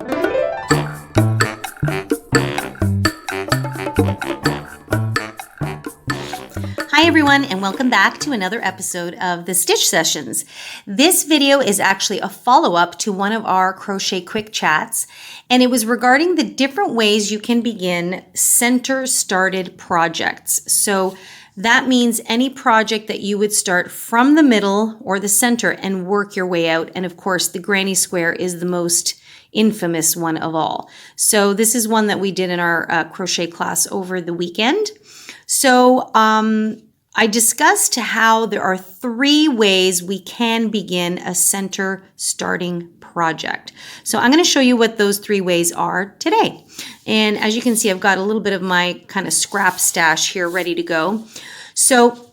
Hi everyone, and welcome back to another episode of the Stitch Sessions. This video is actually a follow-up to one of our Crochet Quick Chats, and it was regarding the different ways you can begin center-started projects. So that means any project that you would start from the middle or the center and work your way out. And of course, the granny square is the most infamous one of all. So this is one that we did in our crochet class over the weekend. So I discussed how there are 3 ways we can begin a center starting project. So I'm going to show you what those 3 ways are today. And as you can see, I've got a little bit of my kind of scrap stash here ready to go. So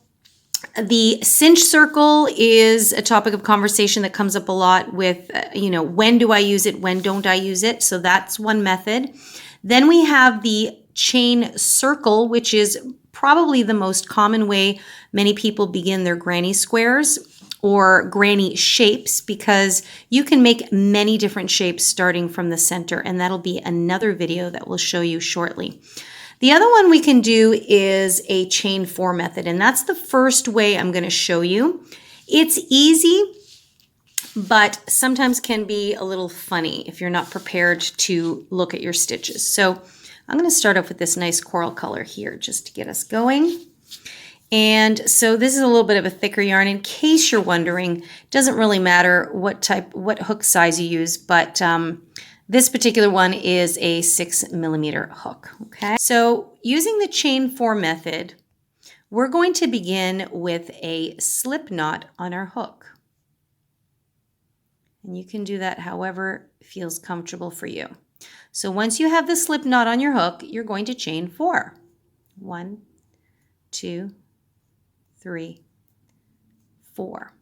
the cinch circle is a topic of conversation that comes up a lot with, when do I use it? When don't I use it? So that's one method. Then we have the chain circle, which is probably the most common way many people begin their granny squares or granny shapes, because you can make many different shapes starting from the center, and that'll be another video that we'll show you shortly. The other one we can do is a chain 4 method, and that's the first way I'm going to show you. It's easy, but sometimes can be a little funny if you're not prepared to look at your stitches. So I'm going to start off with this nice coral color here just to get us going. And so this is a little bit of a thicker yarn. In case you're wondering, it doesn't really matter what hook size you use, but this particular one is a 6mm hook. Okay. So using the chain 4 method, we're going to begin with a slip knot on our hook. And you can do that however feels comfortable for you. So once you have the slip knot on your hook, you're going to chain 4. 1, 2, 3, 4.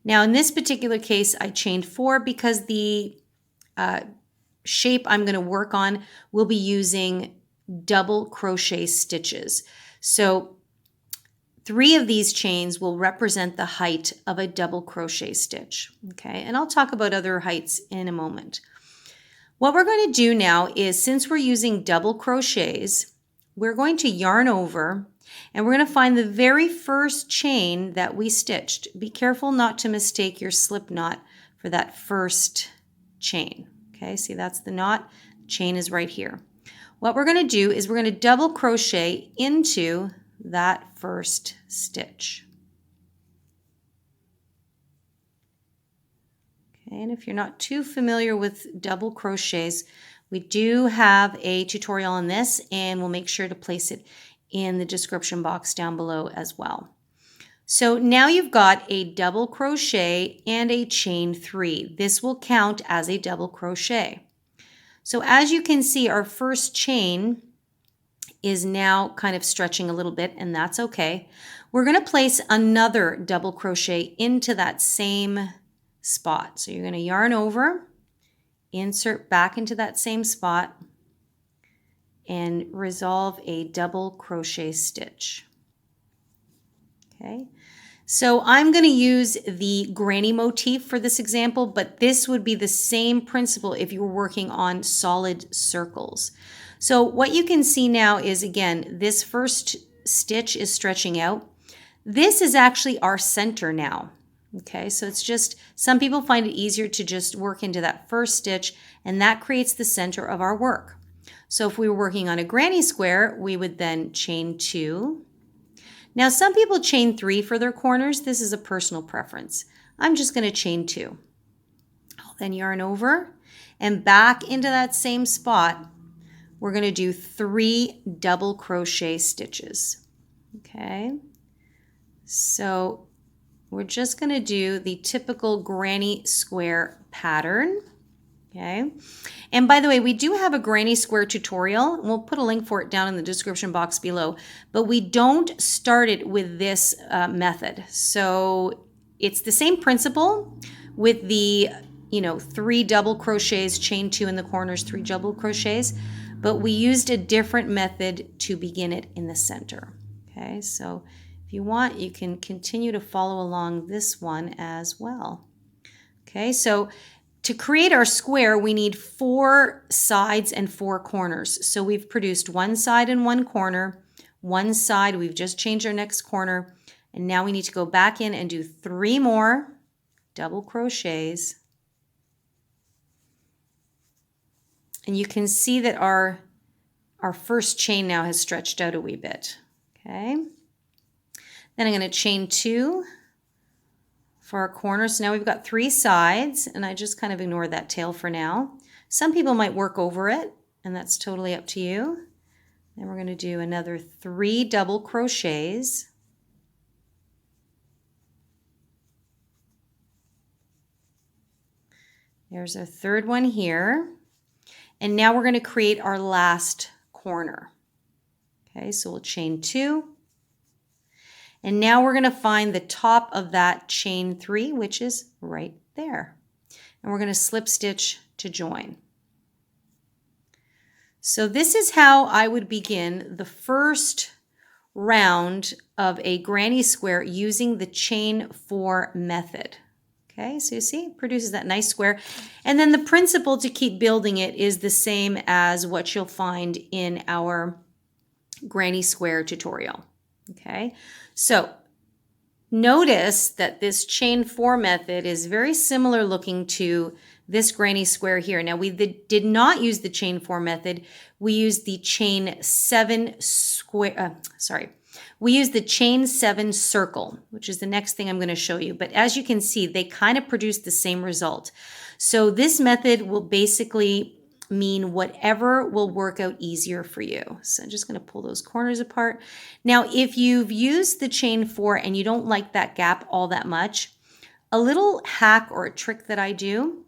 Now in this particular case, I chained 4 because the shape I'm going to work on will be using double crochet stitches. So 3 of these chains will represent the height of a double crochet stitch. Okay, and I'll talk about other heights in a moment. What we're going to do now is, since we're using double crochets, we're going to yarn over and we're going to find the very first chain that we stitched. Be careful not to mistake your slip knot for that first chain. Okay, see, that's the knot. Chain is right here. What we're going to do is we're going to double crochet into that first stitch. Okay, and if you're not too familiar with double crochets, we do have a tutorial on this, and we'll make sure to place it in the description box down below as well. So now you've got a double crochet and a chain 3. This will count as a double crochet. So as you can see, our first chain is now kind of stretching a little bit, and that's okay. We're going to place another double crochet into that same spot. So you're going to yarn over, insert back into that same spot, and resolve a double crochet stitch. Okay, so I'm going to use the granny motif for this example, but this would be the same principle if you were working on solid circles. So what you can see now is, again, this first stitch is stretching out. This is actually our center now. Okay, so it's just, some people find it easier to just work into that first stitch, and that creates the center of our work. So if we were working on a granny square, we would then chain 2. Now some people chain 3 for their corners. This is a personal preference. I'm just going to chain 2. I'll then yarn over and back into that same spot. We're going to do 3 double crochet stitches. Okay, so we're just going to do the typical granny square pattern. Okay, and by the way, we do have a granny square tutorial, and we'll put a link for it down in the description box below, but we don't start it with this method. So it's the same principle with the 3 double crochets, chain 2 in the corners, 3 double crochets, but we used a different method to begin it in the center. Okay, so if you want, you can continue to follow along this one as well. Okay, so to create our square, we need 4 sides and 4 corners. So we've produced one side and one corner, one side, we've just changed our next corner, and now we need to go back in and do 3 more double crochets. And you can see that our first chain now has stretched out a wee bit. Okay. Then I'm going to chain 2 for our corner. So now we've got 3 sides, and I just kind of ignore that tail for now. Some people might work over it, and that's totally up to you. Then we're going to do another 3 double crochets. There's our third one here. And now we're going to create our last corner. Okay, so we'll chain 2. And now we're going to find the top of that chain 3, which is right there. And we're going to slip stitch to join. So this is how I would begin the first round of a granny square using the chain 4 method. Okay, so you see, it produces that nice square. And then the principle to keep building it is the same as what you'll find in our granny square tutorial. Okay, so notice that this chain 4 method is very similar looking to this granny square here. Now we did not use the chain 4 method. We used the chain 7 square, we use the chain 7 circle, which is the next thing I'm going to show you. But as you can see, they kind of produce the same result. So this method will basically mean whatever will work out easier for you. So I'm just going to pull those corners apart. Now, if you've used the chain 4 and you don't like that gap all that much, a little hack or a trick that I do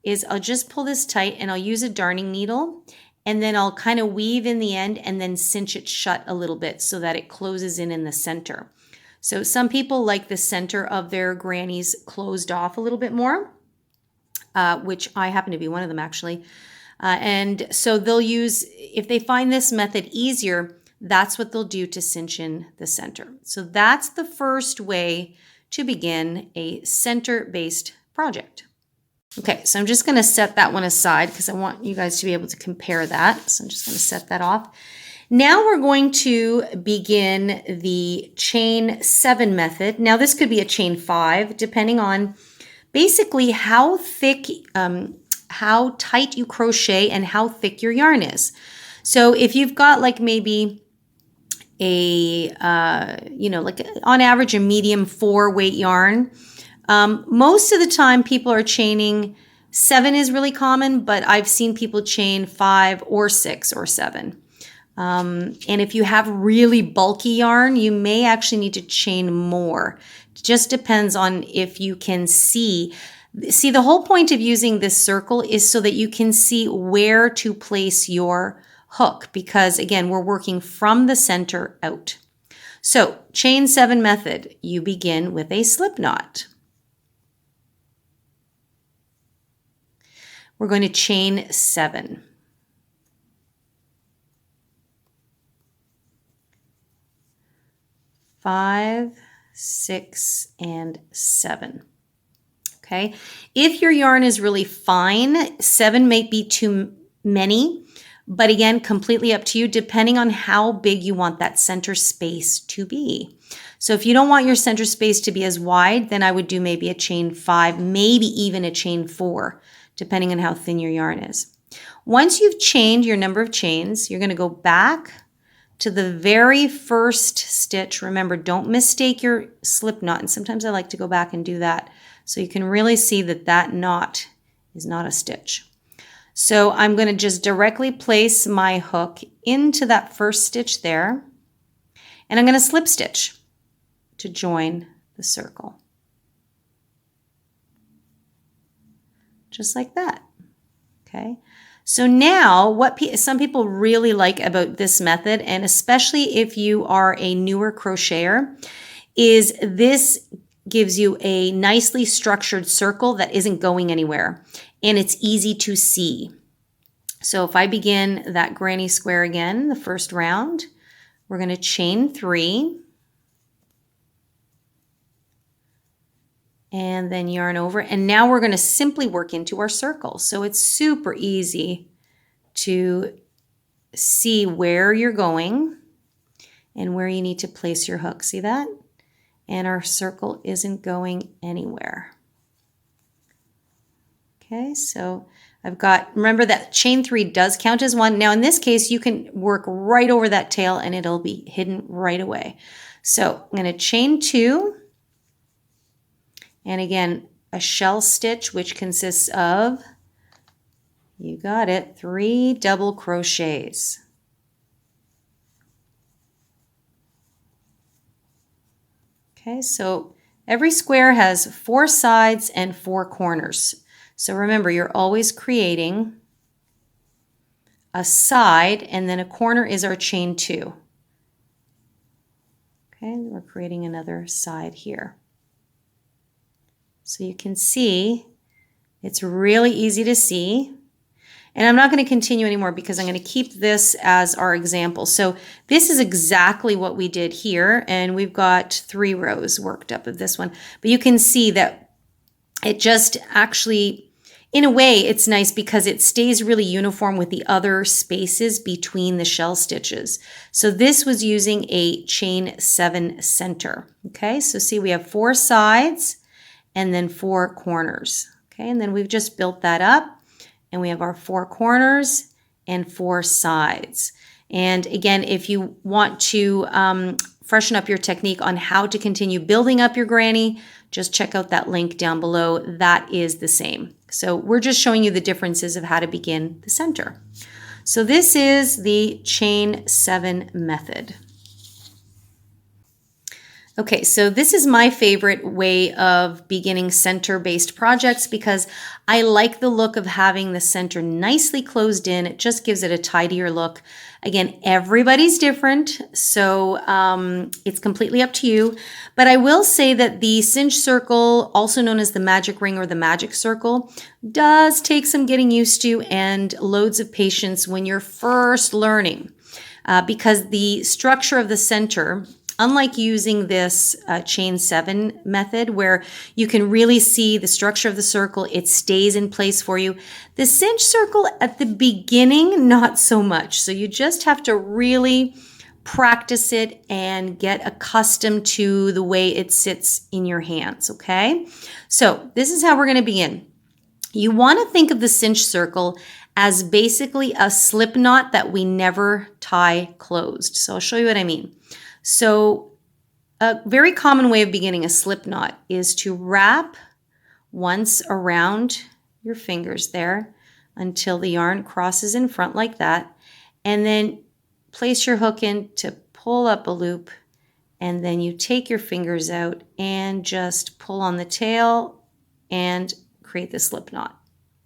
is I'll just pull this tight and I'll use a darning needle, and then I'll kind of weave in the end and then cinch it shut a little bit so that it closes in the center. So some people like the center of their grannies closed off a little bit more, which I happen to be one of them actually. And so they'll use, if they find this method easier, that's what they'll do to cinch in the center. So that's the first way to begin a center-based project. Okay, so I'm just going to set that one aside because I want you guys to be able to compare that. So I'm just going to set that off. Now we're going to begin the chain 7 method. Now this could be a chain 5, depending on basically how thick, how tight you crochet and how thick your yarn is. So if you've got like maybe a, like on average a medium 4 weight yarn, most of the time people are chaining 7 is really common, but I've seen people chain 5 or 6 or 7. And if you have really bulky yarn, you may actually need to chain more. It just depends on if you can see. See, the whole point of using this circle is so that you can see where to place your hook, because again, we're working from the center out. So chain 7 method, you begin with a slip knot. We're going to chain 7. Five, 6, and 7. Okay. If your yarn is really fine, 7 may be too many, but again, completely up to you, depending on how big you want that center space to be. So if you don't want your center space to be as wide, then I would do maybe a chain 5, maybe even a chain 4, depending on how thin your yarn is. Once you've chained your number of chains, you're going to go back to the very first stitch. Remember, don't mistake your slip knot. And sometimes I like to go back and do that so you can really see that that knot is not a stitch. So I'm going to just directly place my hook into that first stitch there, and I'm going to slip stitch to join the circle. Just like that. Okay. So now what some people really like about this method, and especially if you are a newer crocheter, is this gives you a nicely structured circle that isn't going anywhere, and it's easy to see. So if I begin that granny square again, the first round, we're going to chain 3. and then yarn over. And now we're going to simply work into our circle. So it's super easy to see where you're going and where you need to place your hook. See that? And our circle isn't going anywhere. Okay, so I've got, remember that chain 3 does count as 1. Now in this case, you can work right over that tail and it'll be hidden right away. So I'm going to chain 2. And again, a shell stitch, which consists of, you got it, 3 double crochets. Okay, so every square has 4 sides and 4 corners. So remember, you're always creating a side, and then a corner is our chain 2. Okay, we're creating another side here. So you can see it's really easy to see. And I'm not going to continue anymore because I'm going to keep this as our example. So this is exactly what we did here, and we've got 3 rows worked up of this one. But you can see that it just actually, in a way, it's nice because it stays really uniform with the other spaces between the shell stitches. So this was using a chain 7 center. Okay, so see we have 4 sides and then 4 corners. Okay, and then we've just built that up. And we have our 4 corners and 4 sides. And again, if you want to freshen up your technique on how to continue building up your granny, just check out that link down below. That is the same. So we're just showing you the differences of how to begin the center. So this is the chain 7 method. Okay, so this is my favorite way of beginning center-based projects because I like the look of having the center nicely closed in. It just gives it a tidier look. Again, everybody's different, so it's completely up to you. But I will say that the cinch circle, also known as the magic ring or the magic circle, does take some getting used to and loads of patience when you're first learning because the structure of the center, unlike using this chain 7 method where you can really see the structure of the circle, it stays in place for you. The cinch circle at the beginning, not so much. So you just have to really practice it and get accustomed to the way it sits in your hands, okay? So this is how we're going to begin. You want to think of the cinch circle as basically a slip knot that we never tie closed. So I'll show you what I mean. So a very common way of beginning a slip knot is to wrap once around your fingers there until the yarn crosses in front like that, and then place your hook in to pull up a loop, and then you take your fingers out and just pull on the tail and create the slip knot.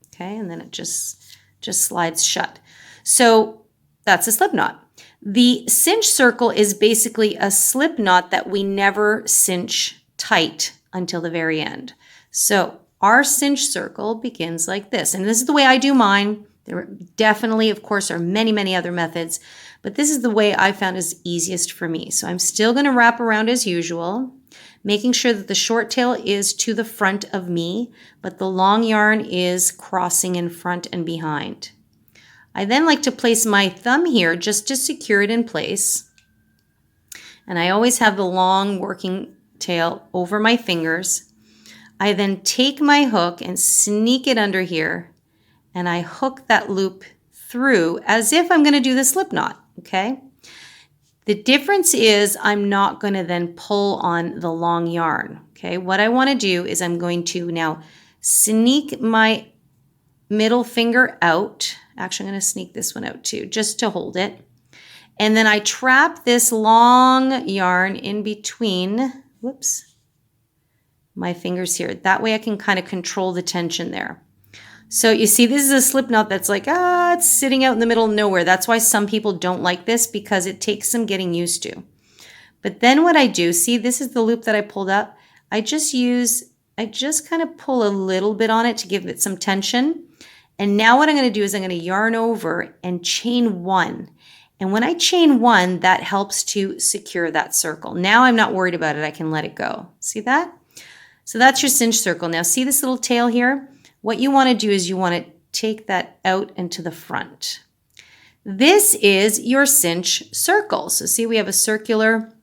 Okay, and then it just slides shut. So that's a slip knot. The cinch circle is basically a slip knot that we never cinch tight until the very end. So our cinch circle begins like this. And this is the way I do mine. There definitely, of course, are many, many other methods, but this is the way I found is easiest for me. So I'm still going to wrap around as usual, making sure that the short tail is to the front of me, but the long yarn is crossing in front and behind. I then like to place my thumb here just to secure it in place. And I always have the long working tail over my fingers. I then take my hook and sneak it under here, and I hook that loop through as if I'm going to do the slip knot, okay? The difference is I'm not going to then pull on the long yarn, okay? What I want to do is I'm going to now sneak my middle finger out. Actually, I'm going to sneak this one out too, just to hold it. And then I trap this long yarn in between, whoops, my fingers here. That way I can kind of control the tension there. So you see, this is a slip knot that's like, it's sitting out in the middle of nowhere. That's why some people don't like this because it takes some getting used to. But then what I do, see, this is the loop that I pulled up. I just kind of pull a little bit on it to give it some tension. And now what I'm going to do is I'm going to yarn over and chain 1. And when I chain 1, that helps to secure that circle. Now I'm not worried about it. I can let it go. See that? So that's your cinch circle. Now see this little tail here? What you want to do is you want to take that out and to the front. This is your cinch circle. So see, we have a circular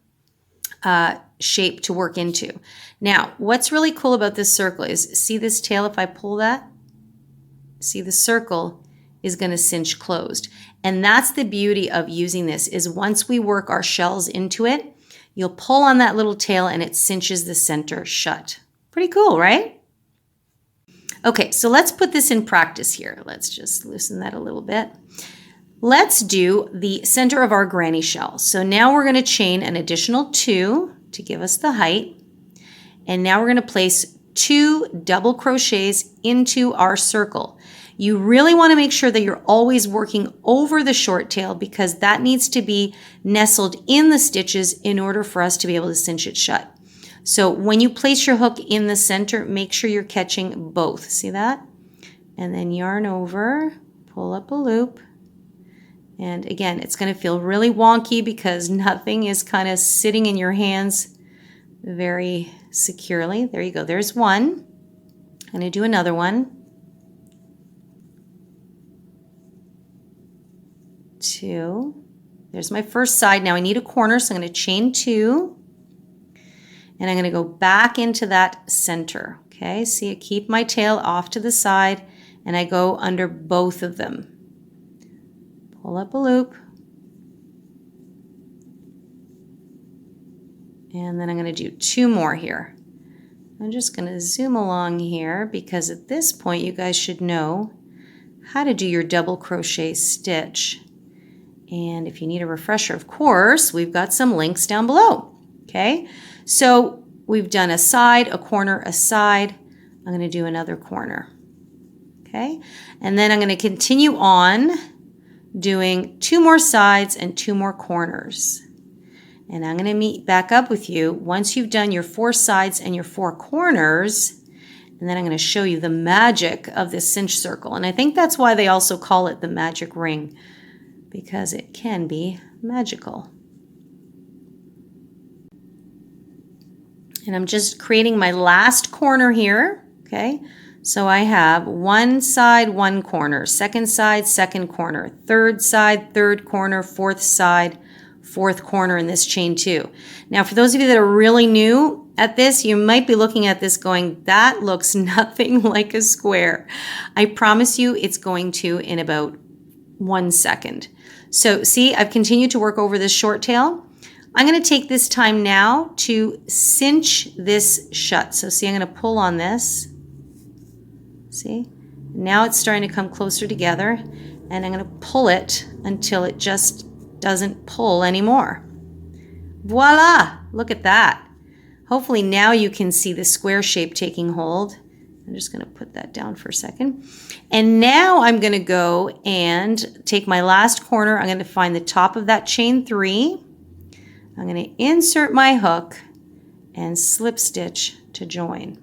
shape to work into. Now, what's really cool about this circle is, see this tail, if I pull that? See, the circle is going to cinch closed. And that's the beauty of using this, is once we work our shells into it, you'll pull on that little tail and it cinches the center shut. Pretty cool, right? Okay, so let's put this in practice here. Let's just loosen that a little bit. Let's do the center of our granny shell. So now we're going to chain an additional 2 to give us the height. And now we're going to place 2 double crochets into our circle. You really want to make sure that you're always working over the short tail, because that needs to be nestled in the stitches in order for us to be able to cinch it shut. So when you place your hook in the center, make sure you're catching both. See that? And then yarn over, pull up a loop. And again, it's going to feel really wonky because nothing is kind of sitting in your hands very securely. There you go. There's one. I'm going to do another one. 2. There's my first side. Now I need a corner, so I'm going to chain 2. And I'm going to go back into that center. Okay, see, I keep my tail off to the side and I go under both of them. Pull up a loop. And then I'm going to do 2 more here. I'm just going to zoom along here because at this point you guys should know how to do your double crochet stitch. And if you need a refresher, of course, we've got some links down below. Okay, so we've done a side, a corner, a side. I'm going to do another corner. Okay, and then I'm going to continue on doing 2 more sides and 2 more corners. And I'm going to meet back up with you once you've done your 4 sides and your 4 corners. And then I'm going to show you the magic of this cinch circle. And I think that's why they also call it the magic ring, because it can be magical. And I'm just creating my last corner here, okay? So I have 1 side, 1 corner, second side, second corner, third side, third corner, fourth side, fourth corner in this chain 2. Now, for those of you that are really new at this, you might be looking at this going, that looks nothing like a square. I promise you it's going to in about 1 second. So see, I've continued to work over this short tail. I'm going to take this time now to cinch this shut. So see, I'm going to pull on this. See? Now it's starting to come closer together, and I'm going to pull it until it just doesn't pull anymore. Voila! Look at that. Hopefully now you can see the square shape taking hold. I'm just going to put that down for a second. And now I'm going to go and take my last corner. I'm going to find the top of that chain 3. I'm going to insert my hook and slip stitch to join.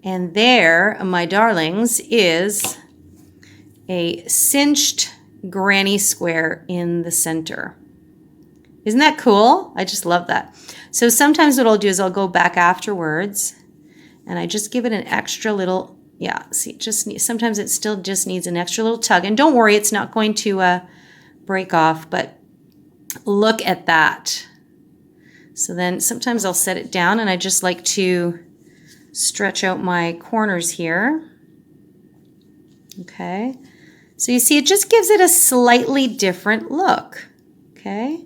And there, my darlings, is a cinched granny square in the center. Isn't that cool? I just love that. So sometimes what I'll do is I'll go back afterwards and I just give it an extra little, yeah, see, it just needs, sometimes it still just needs an extra little tug. And don't worry, it's not going to break off, but look at that. So then sometimes I'll set it down and I just like to stretch out my corners here. Okay. So you see, it just gives it a slightly different look. Okay.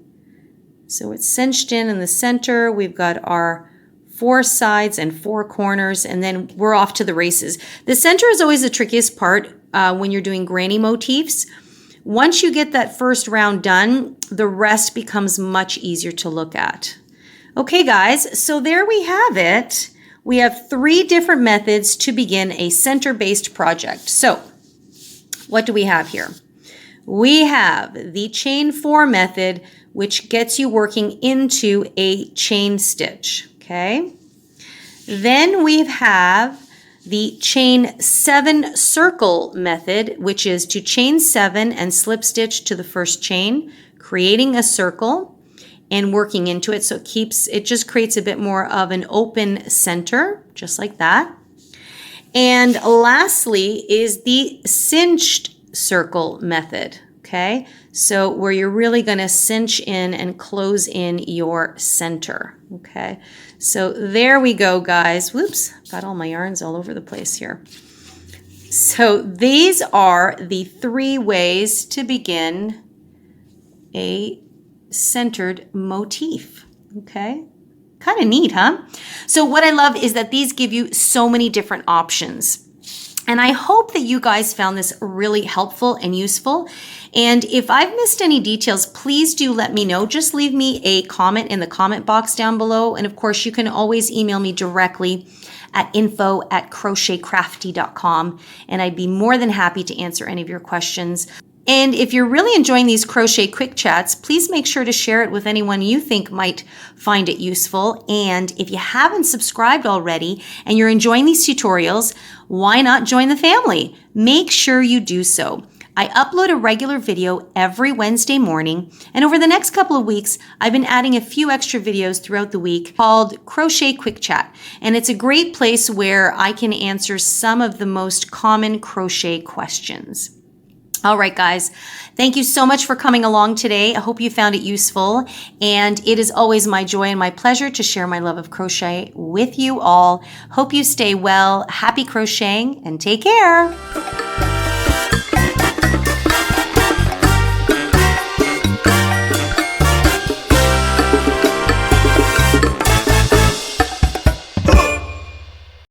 So it's cinched in the center. We've got our 4 sides and 4 corners, and then we're off to the races. The center is always the trickiest part when you're doing granny motifs. Once you get that first round done, the rest becomes much easier to look at. Okay, guys, so there we have it. We have 3 different methods to begin a center-based project. So what do we have here? We have the chain 4 method, which gets you working into a chain stitch, okay? Then we have the chain 7 circle method, which is to chain 7 and slip stitch to the first chain, creating a circle. and working into it. So it just creates a bit more of an open center, just like that. And lastly is the cinched circle method. Okay, so where you're really going to cinch in and close in your center. Okay, so there we go, guys. Whoops, got all my yarns all over the place here. So these are the 3 ways to begin a centered motif. Okay, kind of neat, huh? So what I love is that these give you so many different options. And I hope that you guys found this really helpful and useful. And if I've missed any details, please do let me know. Just leave me a comment in the comment box down below. And of course, you can always email me directly at info@crochetcrafty.com. And I'd be more than happy to answer any of your questions. And if you're really enjoying these Crochet Quick Chats, please make sure to share it with anyone you think might find it useful. And if you haven't subscribed already and you're enjoying these tutorials, why not join the family? Make sure you do so. I upload a regular video every Wednesday morning, and over the next couple of weeks, I've been adding a few extra videos throughout the week called Crochet Quick Chat. And it's a great place where I can answer some of the most common crochet questions. All right, guys, thank you so much for coming along today. I hope you found it useful. And it is always my joy and my pleasure to share my love of crochet with you all. Hope you stay well, happy crocheting, and take care.